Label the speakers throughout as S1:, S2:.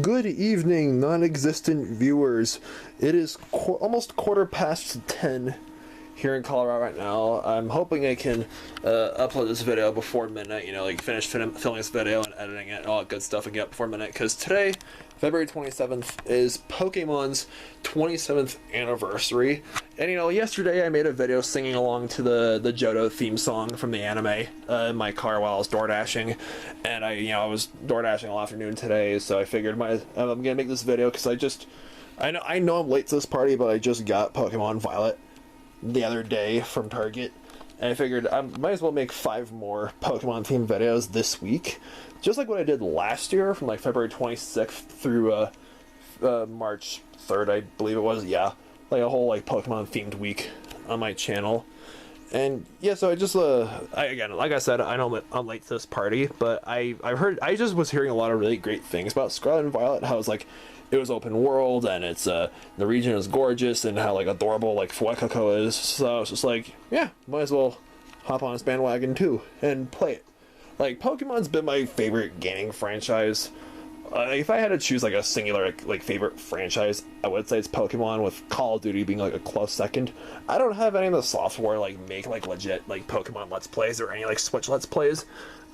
S1: Good evening, non-existent viewers. It is almost 10:15 here in Colorado right now. I'm hoping I can upload this video before midnight, like finish filming this video and editing it and all that good stuff and get up before midnight, because today, February 27th, is Pokemon's 27th anniversary. And yesterday I made a video singing along to the Johto theme song from the anime in my car while I was door dashing, and I was door dashing all afternoon today, so I figured I'm gonna make this video because I know I'm late to this party, but I just got Pokemon Violet the other day from Target, and I figured I might as well make 5 more Pokemon themed videos this week, just like what I did last year from like February 26th through March 3rd, I believe it was. Yeah, like a whole like Pokemon themed week on my channel. And yeah, so I just again, like I said, I know I'm late to this party, but I just was hearing a lot of really great things about Scarlet and Violet, how it's like it was open world, and it's the region is gorgeous, and how like adorable like Fuecoco is. So I was just like, yeah, might as well hop on this bandwagon too and play it. Like, Pokemon's been my favorite gaming franchise. If I had to choose like a singular like favorite franchise, I would say it's Pokemon, with Call of Duty being like a close second. I don't have any of the software like make like legit like Pokemon Let's Plays or any like Switch Let's Plays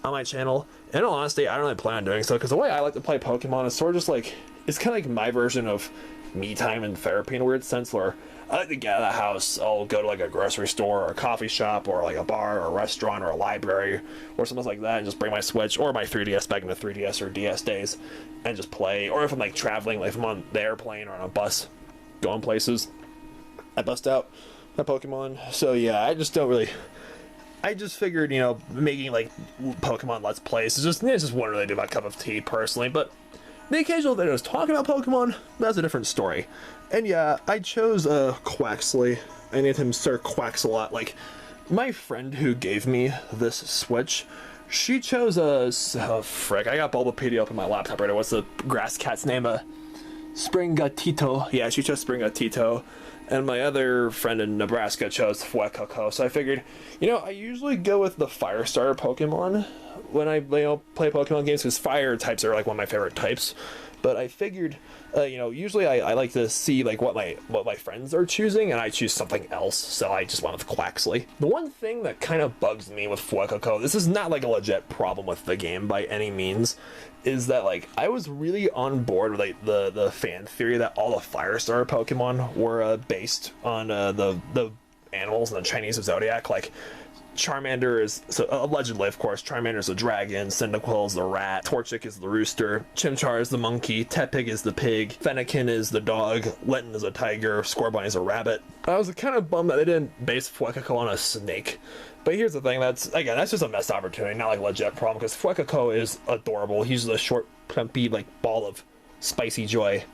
S1: on my channel. In all honesty, I don't really plan on doing so, because the way I like to play Pokemon is sort of just like, it's kind of like my version of me time and therapy in a weird sense, where I like to get out of the house, I'll go to like a grocery store or a coffee shop or like a bar or a restaurant or a library or something like that, and just bring my Switch or my 3DS back into 3DS or DS days and just play. Or if I'm like traveling, like if I'm on the airplane or on a bus going places, I bust out my Pokemon. So yeah, I just figured, making like Pokemon Let's Plays is just wouldn't really do my cup of tea personally, but the occasional videos talking about Pokemon, that's a different story. And yeah, I chose Quaxley. I named him Sir Quax-a-Lot. Like, my friend who gave me this Switch, she chose frick, I got Bulbapedia up on my laptop right now. What's the grass cat's name? Springatito. Yeah, she chose Springatito. And my other friend in Nebraska chose Fuecoco. So I figured, I usually go with the fire starter Pokemon when I play Pokemon games, because fire types are like one of my favorite types. But I figured, usually I like to see like what my friends are choosing, and I choose something else, so I just went with Quaxley. The one thing that kind of bugs me with Fuecoco, this is not like a legit problem with the game by any means, is that like I was really on board with like the fan theory that all the fire starter Pokemon were based on the animals in the Chinese Zodiac. Like, Charmander is, so allegedly, of course, Charmander is the dragon, Cyndaquil is the rat, Torchic is the rooster, Chimchar is the monkey, Tepig is the pig, Fennekin is the dog, Lenton is a tiger, Scorbunny is a rabbit. I was kind of bummed that they didn't base Fuecoco on a snake. But here's the thing, that's just a missed opportunity, not like a legit problem, because Fuecoco is adorable. He's a short, plumpy, like, ball of spicy joy.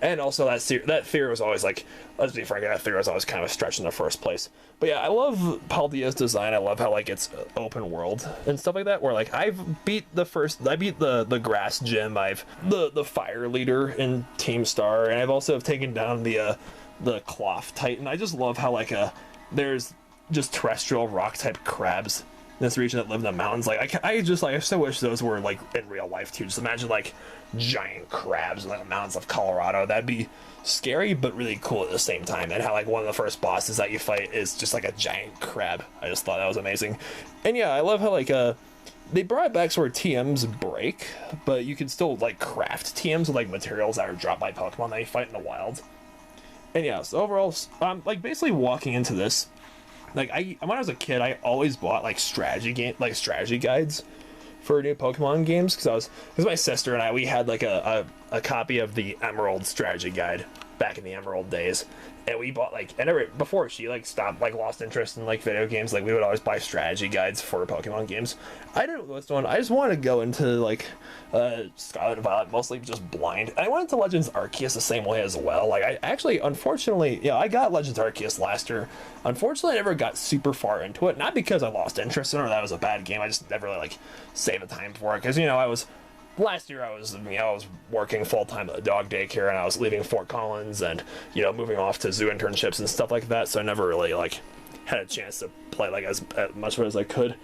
S1: And also that theory was always like, let's be frank, that theory was always kind of a stretch in the first place. But yeah, I love Paldea's design. I love how like it's open world and stuff like that, where like I beat the grass gym, I've the fire leader in Team Star, and I've also taken down the Cloth Titan. I just love how like there's just terrestrial rock type crabs in this region that live in the mountains. Like I so wish those were like in real life too. Just imagine like giant crabs in like the mountains of Colorado. That'd be scary but really cool at the same time. And how like one of the first bosses that you fight is just like a giant crab. I just thought that was amazing. And yeah, I love how like they brought it back so where TMs break, but you can still like craft TMs with like materials that are dropped by Pokemon that you fight in the wild. And yeah, so overall, like basically walking into this, like when I was a kid, I always bought like strategy guides for new Pokemon games, because my sister and we had like a copy of the Emerald strategy guide back in the Emerald days, and we bought like, and before she like stopped, like lost interest in like video games, like we would always buy strategy guides for Pokemon games. I didn't list one. I just wanted to go into like Scarlet and Violet mostly just blind. And I went into Legends Arceus the same way as well. Like I actually, unfortunately, I got Legends Arceus last year. Unfortunately, I never got super far into it. Not because I lost interest in it or that was a bad game. I just never really like saved the time for it, because last year I was working full-time at a dog daycare, and I was leaving Fort Collins and, moving off to zoo internships and stuff like that, so I never really, like, had a chance to play, like, as much of it as I could.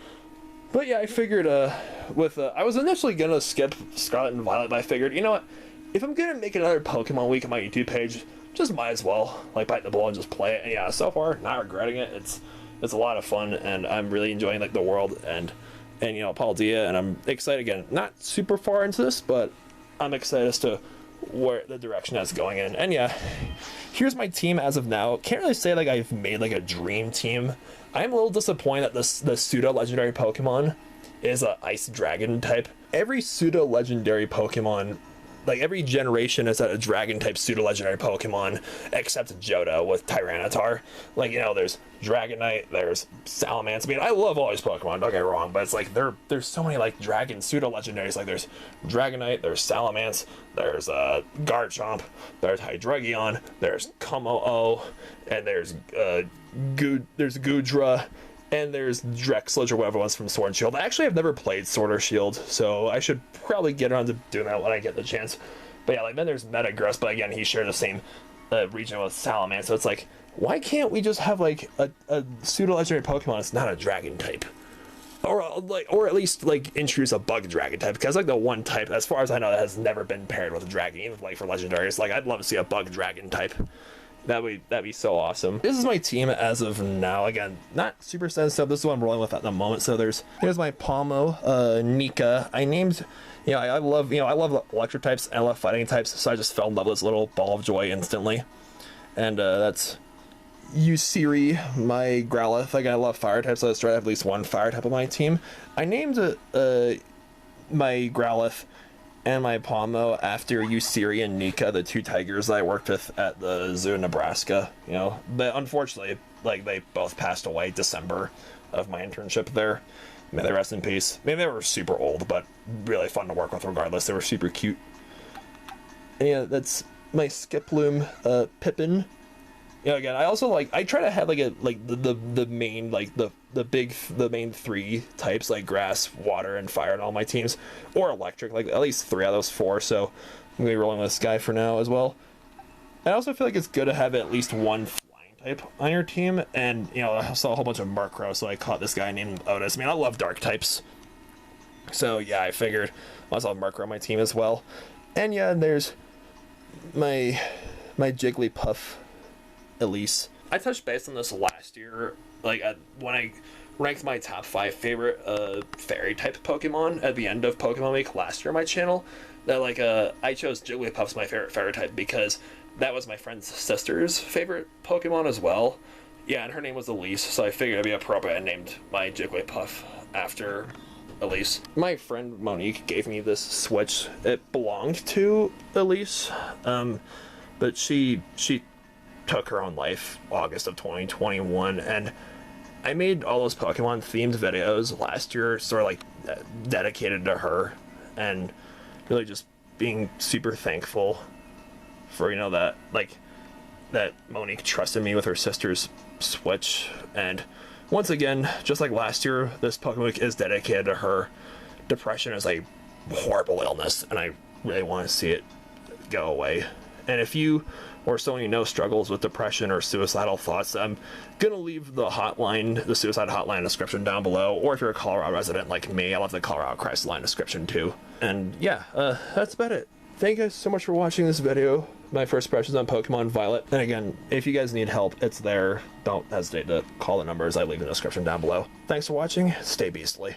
S1: But yeah, I figured, I was initially gonna skip Scarlet and Violet, but I figured, you know what, if I'm gonna make another Pokemon week on my YouTube page, just might as well like bite the bullet and just play it. And yeah, so far not regretting it. It's a lot of fun, and I'm really enjoying like the world and you know, Paldea, and I'm excited again. Not super far into this, but I'm excited as to where the direction that's going in. And yeah, here's my team as of now. Can't really say like I've made like a dream team. I'm a little disappointed that the pseudo legendary Pokemon is a ice dragon type. Every pseudo legendary Pokemon, like every generation, is at a dragon type pseudo legendary Pokemon except Johto with Tyranitar. Like, you know, there's Dragonite, there's Salamence. I mean, I love all these Pokemon, don't get me wrong, but it's like there's so many like dragon pseudo legendaries. Like there's Dragonite, there's Salamence, there's Garchomp, there's Hydreigon, there's Kommo-o, and there's Goodra, and there's Drexledge or whatever it was from Sword and Shield. Actually, I've never played Sword or Shield, so I should probably get around to doing that when I get the chance. But yeah, like then there's Metagross, but again, he shared the same region with Salamence, so it's like, why can't we just have like a pseudo legendary Pokemon that's not a dragon type? Or at least like introduce a bug dragon type, because like the one type, as far as I know, that has never been paired with a dragon, even like for legendaries. Like I'd love to see a bug dragon type. That'd be so awesome. This is my team as of now. Again, not super sensitive. This is what I'm rolling with at the moment. So here's my Palmo, Nika. I named, you know, I love electric types and I love fighting types. So I just fell in love with this little ball of joy instantly. And that's Usiri, my Growlithe. Like I love fire types, so let's try to have at least one fire type on my team. I named my Growlithe and my Palmo after Usiri and Nika, the two tigers that I worked with at the zoo in Nebraska. You know, but unfortunately, like they both passed away December of my internship there. May they rest in peace. I mean, they were super old, but really fun to work with regardless. They were super cute. And yeah, that's my Skiploom, Pippin. You know, again, I also I try to have the main the main three types, like grass, water, and fire in all my teams, or electric, like at least 3 out of those 4. So I'm gonna be rolling with this guy for now as well. I also feel like it's good to have at least one flying type on your team, and you know, I saw a whole bunch of Murkrow, so I caught this guy named Otis. I mean, I love dark types, so yeah, I figured I also have Murkrow on my team as well. And yeah, there's my Jigglypuff, Elise. I touched base on this last year, like when I ranked my top 5 favorite fairy type Pokemon at the end of Pokemon Week last year on my channel. That I chose Jigglypuff's my favorite fairy type because that was my friend's sister's favorite Pokemon as well. Yeah, and her name was Elise, so I figured it'd be appropriate and named my Jigglypuff after Elise. My friend Monique gave me this Switch. It belonged to Elise, but she took her own life August of 2021, and I made all those Pokemon themed videos last year, sort of like dedicated to her, and really just being super thankful for, you know, that Monique trusted me with her sister's Switch. And once again, just like last year, this Pokemon Week is dedicated to her. Depression is a horrible illness, and I really want to see it go away. And if you or someone you know struggles with depression or suicidal thoughts, I'm gonna leave the suicide hotline description down below. Or if you're a Colorado resident like me, I love the Colorado crisis line description too. And yeah, that's about it. Thank you guys so much for watching this video. My first impressions on Pokemon Violet. And again, if you guys need help, it's there. Don't hesitate to call the numbers I leave in the description down below. Thanks for watching. Stay beastly.